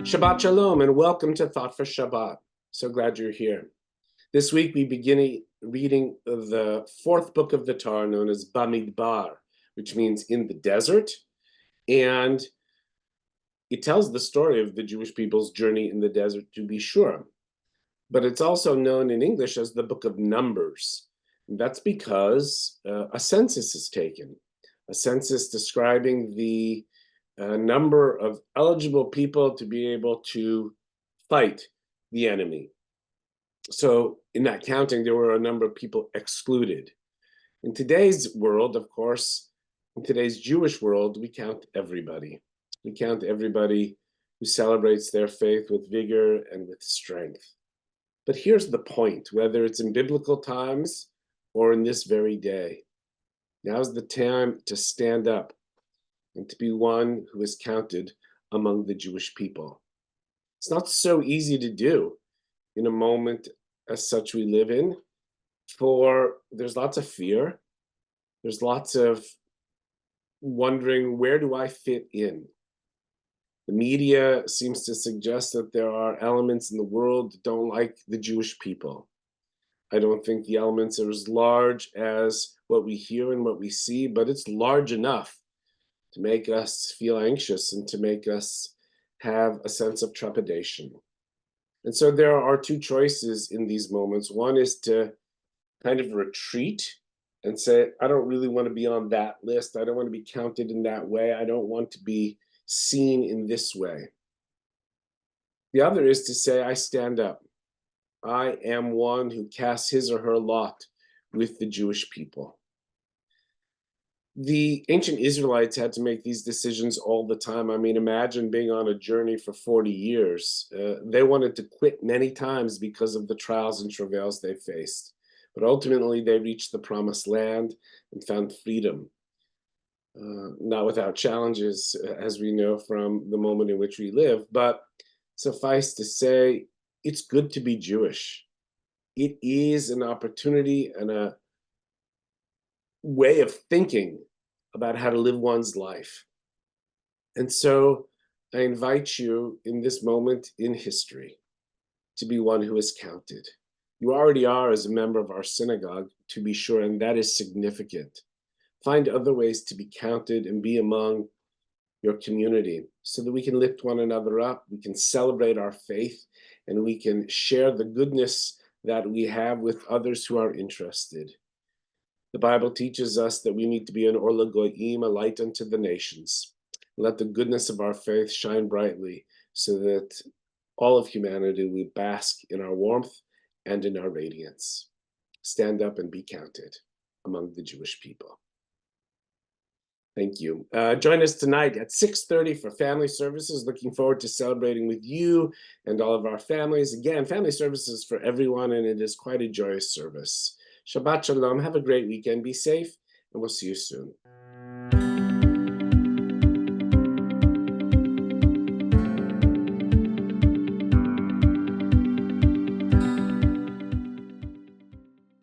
Shabbat Shalom and welcome to Thought for Shabbat. So glad you're here. This week we begin reading the fourth book of the Torah known as Bamidbar, which means in the desert. And it tells the story of the Jewish people's journey in the desert, to be sure. But it's also known in English as the Book of Numbers. And that's because a census is taken, a census describing the number of eligible people to be able to fight the enemy. So in that counting, there were a number of people excluded. In today's world, of course, in today's Jewish world, we count everybody. We count everybody who celebrates their faith with vigor and with strength. But here's the point, whether it's in biblical times or in this very day, now's the time to stand up and to be one who is counted among the Jewish people. It's not so easy to do in a moment as such we live in, for there's lots of fear, there's lots of wondering, where do I fit in? The media seems to suggest that there are elements in the world that don't like the Jewish people. I don't think the elements are as large as what we hear and what we see, but it's large enough to make us feel anxious and to make us have a sense of trepidation. And so there are two choices in these moments. One is to kind of retreat and say, I don't really want to be on that list. I don't want to be counted in that way. I don't want to be seen in this way. The other is to say, I stand up. I am one who casts his or her lot with the Jewish people. The ancient Israelites had to make these decisions all the time. I mean, imagine being on a journey for 40 years. They wanted to quit many times because of the trials and travails they faced. But ultimately, they reached the promised land and found freedom. Not without challenges, as we know from the moment in which we live. But suffice to say, it's good to be Jewish. It is an opportunity and a way of thinking about how to live one's life. And so I invite you in this moment in history to be one who is counted. You already are as a member of our synagogue, to be sure, and that is significant. Find other ways to be counted and be among your community so that we can lift one another up, we can celebrate our faith, and we can share the goodness that we have with others who are interested. The Bible teaches us that we need to be an Or LaGoyim, a light unto the nations. Let the goodness of our faith shine brightly so that all of humanity will bask in our warmth and in our radiance. Stand up and be counted among the Jewish people. Thank you. Join us tonight at 6:30 for family services. Looking forward to celebrating with you and all of our families. Again, family services for everyone, and it is quite a joyous service. Shabbat Shalom. Have a great weekend. Be safe, and we'll see you soon.